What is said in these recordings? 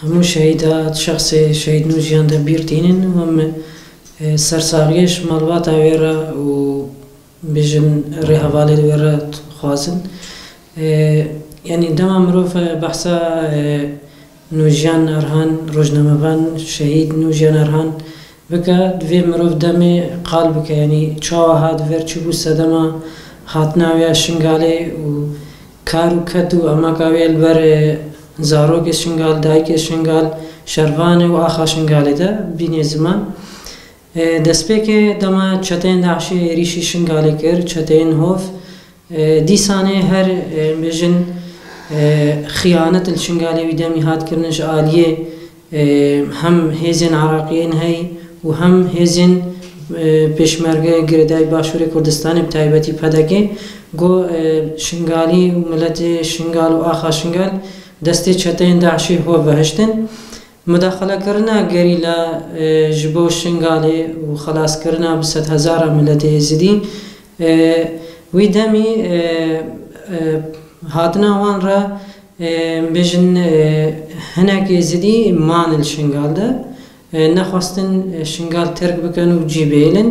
همو شهیدات شخص شهید نوجیان دا بیرتینن و هم سرساغیش مالبات ویرا و بجن ری حوالی ویرا خوازن يعني دما مروف بحثا نوجيان أرهان روجنامه‌وان شهيد نوجيان أرهان بكا دوی مروف دمي قال بكا يعني چاوا هاد ور چوبو سدما هاتنا ويا شنگالي و كارو كدو اما كاوي البر زاروك شنگال دايك شنگال شروان و آخا شنگالي دا بيني زمان دسپيك دما چتين دعشي ريشي شنگالي كر چتين هوف دي سانه هر بجن خيانة الشنگالي ودمي هاد كرنش آلية هم هيزن عراقيين هاي وهم هزین پیشمرگه گردای باشوری کردستان بتایبتی پدگی گو شنگالی و ملت شنگال و آخا شنگال دستی چتین داعشی هو بهشتن مداخله کرنا گریلا جبو شنگالی و خلاص کرنا بست هزار ملت زدی وی دمی هاتنا وان را بجن هناك زدی مان الشنگال ده نخواستن شنگال ترک بکن و جیبیلن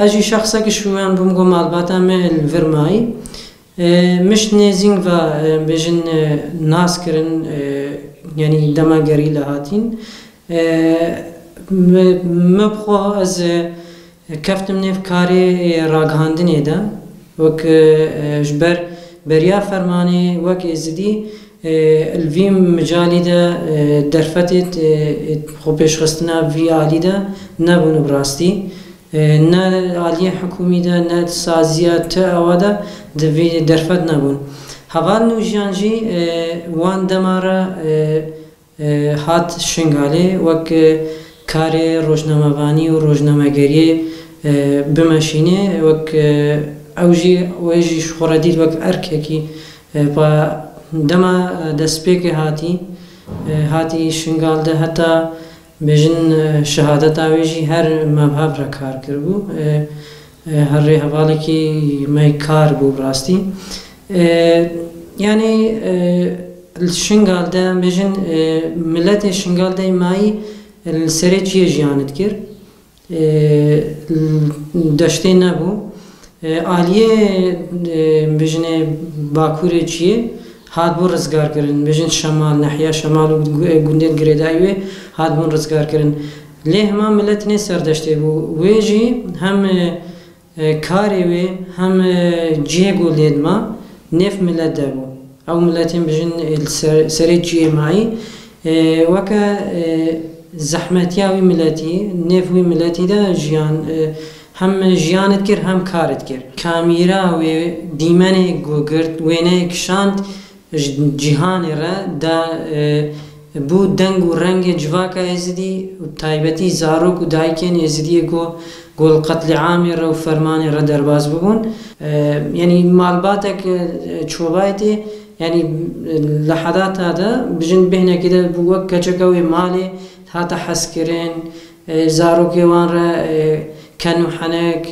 اجی شخصا که شویان بمگو مالباتا ما الورمایی مش نزین و بجن ناس کرن یعنی دما گریلا هاتین مبخوا از کفتم نف کاری راگهاندنی دا وک جبر بریا فرمانی وک ازدی الفيم مجالي دا درفتت خوبش خستنا في عالي دا نبون براستي نا عالية حكومي دا نا سازيات تأوى دا في درفت نبون هوال نوجيانجي وان دمارا هات شنگالي وك كاري روجنامه‌واني و روجنامه‌گري بمشينه وك اوجي ويجي شخورديد وك ارككي با دما دسپیک هاتی شنگال ده حتی بجن شهادت آویجی هر مبهب را کار کربو هر ری حوالی که مای کار بو براستی یعنی الشنگال ده بجن ملت شنگال ده مای السری چیه جیانت کر دشته نبو آلیه بجن باکور چیه هاد بون رزگار کرن بجن شمال ناحیه شمال و گندل گریدایوی هاد بون رزگار کرن لی همه ملت نه سردشته بو ویجی هم کاری وی هم جیه گولید ما نف ملت ده بو او ملتین بجن سری جیه مایی وکا زحمتیاوی ملتی نفوی ملتی ده جیان هم جیانت کر هم کارت کر کامیرا و دیمنه گوگرد وینه کشاند جهان را دا بو دنگ و رنگ جواکا ازدی و تایبتی زاروک و دایکن ازدی گل قتل عامی را و فرمان را درباز ببون یعنی مالباتک چوبایتی یعنی لحظات هذا بجن بهنا كده بوك كجكوي مالي هاتا حسكرين زاروكي وان را كانوا حنك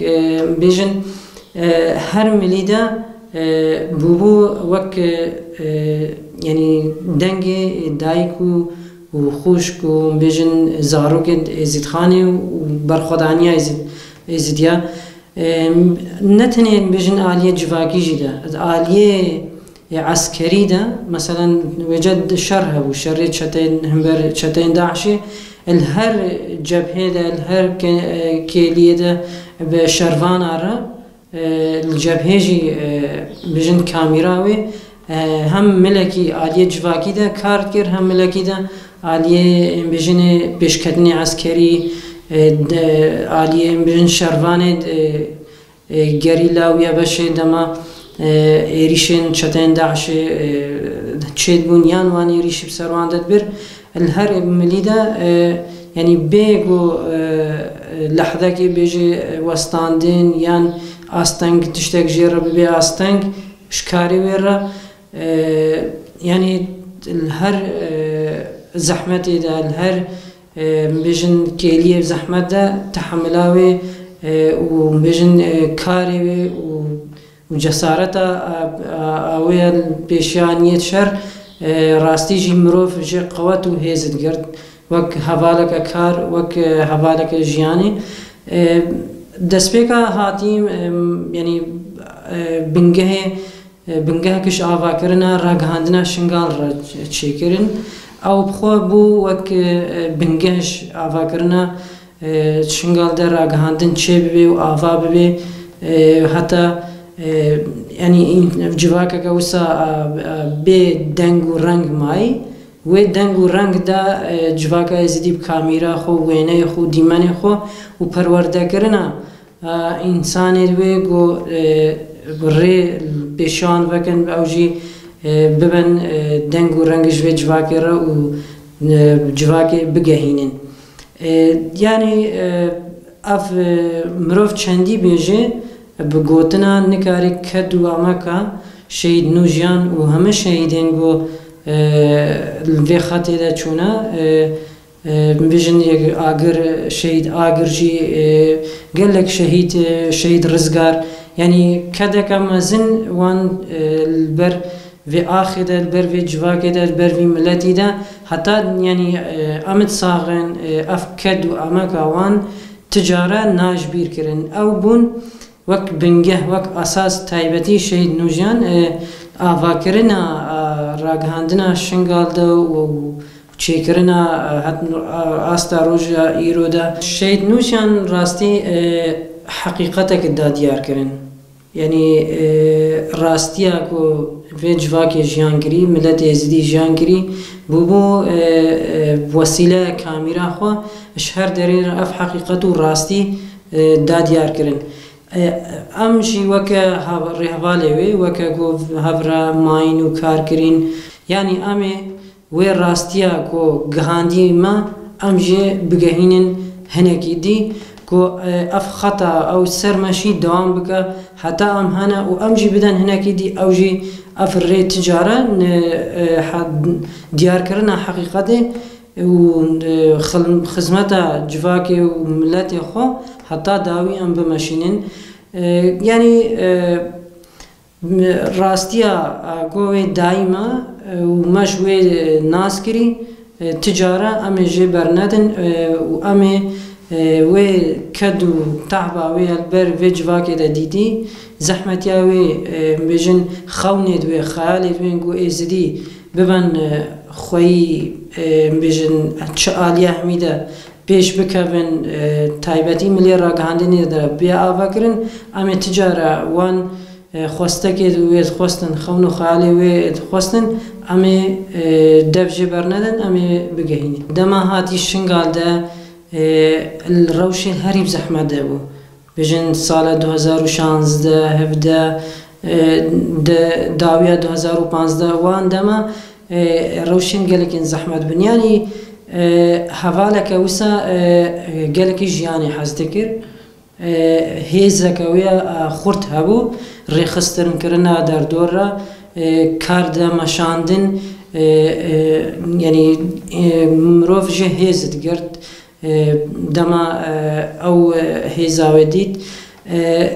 بجن هر مليدا بوبو وك يعني دنجي دايكو وخوشكو بجن زاروك زيد خاني وبرخدانيا زيديا نتنين بجن آلية جواكي جدا آلية عسكري ده مثلا وجد شرها وشر شتين داعشي الهر جبهة ده الهر كيلية ده بشروان عرا الجبهة جي بجن كاميراوي هم ملكي آلية جواكي ده كارتكر هم ملكي ده آلية بجن بشكتني عسكري آلية بجن شروان گریلا و یا باشه دما ایریشن چتن داعش چید بنیان وان ایریش بسروان داد بر الهر ملیدا يعني بيجو لحظة كي بيجي وستاندين يان أستنج تشتاق جيرة ببي أستنج شكاري ويرا يعني الهر زحمتي ده الهر بيجن كيليه زحمة ده تحملاوي وبيجن كاري وجسارته أويل بيشانية شر راستی جی مروف جه قوت و هیزد گرد وک هوالک کار وک هوالک جیانی دەستپێکە هاتیم ینی بنگەهێکش ئاواکردنە ڕاگەهاندنە شنگاڵ چێکردن ئەو بخۆ بوو وەک بنگەش ئاواکردنە شنگاڵدە ڕاگەهاندن چێ ببێ و ئاوا ببێ هەتا ینی جوواکەکە وسا بێ دەنگ و ڕەنگ مای وێ دەنگ و ڕەنگدا جوواکە زیدی کامیرا خۆ وێنەی خۆ دیمەنی خۆ و پەروەردەکردنە ئینسانێ وێ گۆ ڕێ پێشان بکەن ئەوژی ببن دەنگ و ڕەنگش وێ جوواکێڕە و جوواکێ بگەهینن یعنی ئەف مرۆڤ چەندی بێژێ بگوتنا نکاری کەد و ئەمەکە شەید نوژیان و هەمە شەیدێن گۆ vê xetê de çûne bijin yek agir şehîd agir jî gelek şehîd rizgar yanî kedeka mezin wan li ber vê axê de li ber vê civakê de li ber vî milletî de heta yanî em saxin ev ked û emeka wan ticare najbîr kirin ew bûn wek bingeh wek asas taybetî şehîd nûjiyan ئاواکردنە ڕاگەهاندنە شنگاڵدە و چێکردنە ئاستا ڕۆژە ئیرۆدا شەید نووسیان ڕاستی حەقیقەتێکدا دیارکردن یعنی ڕاستیە کۆ vê civakê jiyangerî milletê zidî jiyangerî bûbû wesîle kamîra xwe ji her derê ev heqîqet û rastî da diyarkirin ئەم ژی وەکە ڕێهەواڵێ وێ وەکە گۆ هەڤرا ماین و کارکردین یعنی ئەمێ وێ ڕاستیە کۆ گەهاندیمە ئەم ژێ بگەهینن هەنێکی دی کۆ ئەف خەتا ئەو سەرمەشی دەوام بکە هەتا ئەم هەنە و ئەم ژی بدەن هەنێکی دی ئەو ژی ئەف ڕێ تجارە دیارکردنە حەقیقەتێ و خزمەتە جوواکێ و ملەتێ خۆ هەتا داوی ئەم بمەشینن یعنی ڕاستیە گۆوێ دایمە و مەش وێ ناسکری تجارە ئەمێ ژێ بەرنەدن و ئەمێ وێ کەد و تەعبا وێ ئەلبەر vê civakê de dîtî zehmetiya wê bêjin xewnê wê xeyalê wê got ê zidî bibin xweyî bêjin çi aliye hemî de pêş bikevin taybetî milê ragihandinê de bê avakirin em ê ticare wan xwestekê wê dixwestin xewn û xeyalê wê dixwestin em ê dev jê bernedin em ê bigehînin dema hatî şingal de rewşê herî zehmet de bû bêjin sala 2016 17 dawiya 2015 wan dema rewşên gelekên zehmet bûn yanî hevaleke wisa gelekî jiyanê hez dikir hêzeke wê xurt hebû rêxistinkirinê derdor re kar de meşandin yanî mirov jê hêz digirt dema ew hêza wê dît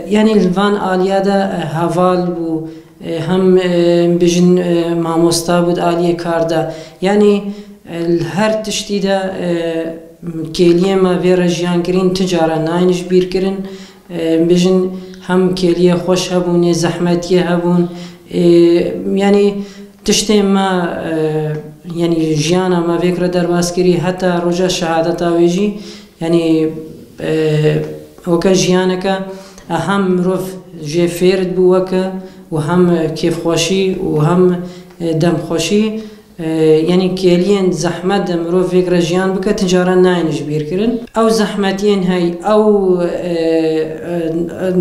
yanî li van aliya de heval bû hem bêjin mamosta bû aliyê kar de yanî her tiştî de kêliyê me vê re jiyankirîn ticare nayên ji bîr kirin bêjin hem kêliyê xweş hebûn ê zehmetiyê hebûn yanî tiştê me yanî jiyana me vêkire derbas kirî heta roja şehadeta wê jî yanî weke jiyaneke hem mirov jê fêr bû weke û hem kêfxweşî û hem demxweşî yanî kêliyên zehmet de mirov vêkire jiyan bike ticare nayên ji bîr kirin ew zehmetiyên hey ew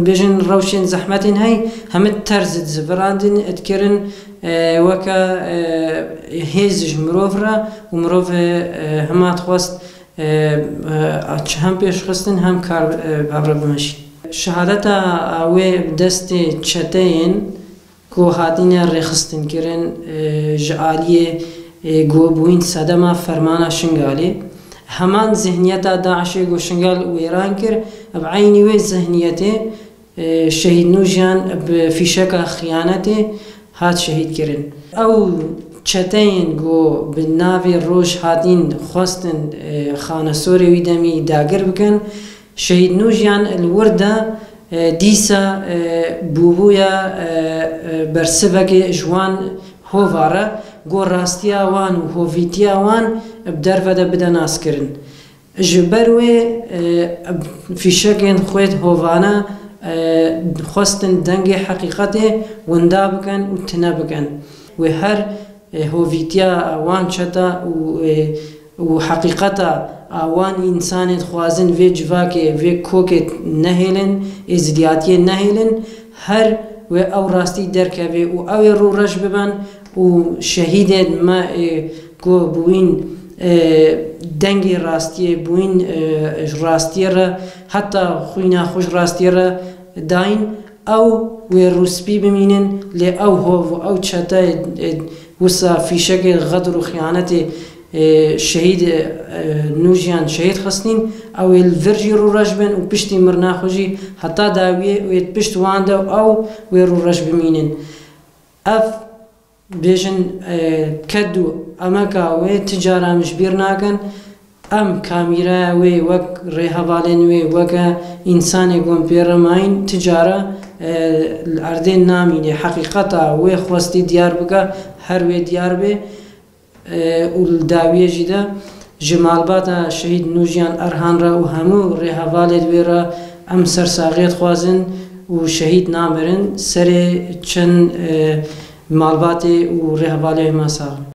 bêjin rewşên zehmetên hey hemû terz zivirandin etkirin weke hêz ji mirov re û mirov hema dixwest hem pêşxistin hem kar bevre bimeşîn şehadeta wê destê çeteyên ku hatine rêxistin kirin ji aliyê gobûyîn sedema fermana şingalê heman zihniyeta Daişê got şingal wêran kir ev eynî wê zihniyetê şehîd nûjiyan bi fîşeka xiyanetê hat şehîd kirin ew چتین گو به ناوی روش هاتین خواستن خانه سوری ویدمی داگر بکن شهید نوجیان الورده دیسا بوبویا برسبک جوان هوواره گو راستیا وان و هویتیا وان بدر وده بده ناس کرن جبروی فیشکن خوید هووانا خواستن دنگ حقیقت وندا بکن و تنا بکن و هر هویتیا وان چتا و حقیقتا آوان انسان خوازن وی جواکه وی کوکه نهیلن ازدیاتی نهیلن هر و او راستی درکوی و او رو رش ببن و شهید ما گو بوین دنگی راستی بوین راستی را حتی خوینا خوش راستی را داین او و روسپی بمینن لی او هو و او چتا وسا فیشک غدر و خیانت شهید نوجیان شهید خستین او الفرجی رو رجبن و پشتی مرنا خوشی حتی داویه و پشت وانده او و رو رجب مینن اف بیشن کدو اما که و تجاره مش بیر ناکن ام کامیرا و وک ریحوالین و وک انسان گم پیرماین تجاره اردین نامینه حقیقتا و خواستی دیار بکا هر و دیار به والداویه جدا جمال باتا شهید نوجیان ارهان را و همو ریحوالید ویرا ام سرساغیت خوازن و شهید نامرن سر چند مالبات و ریحوالی ما ساغن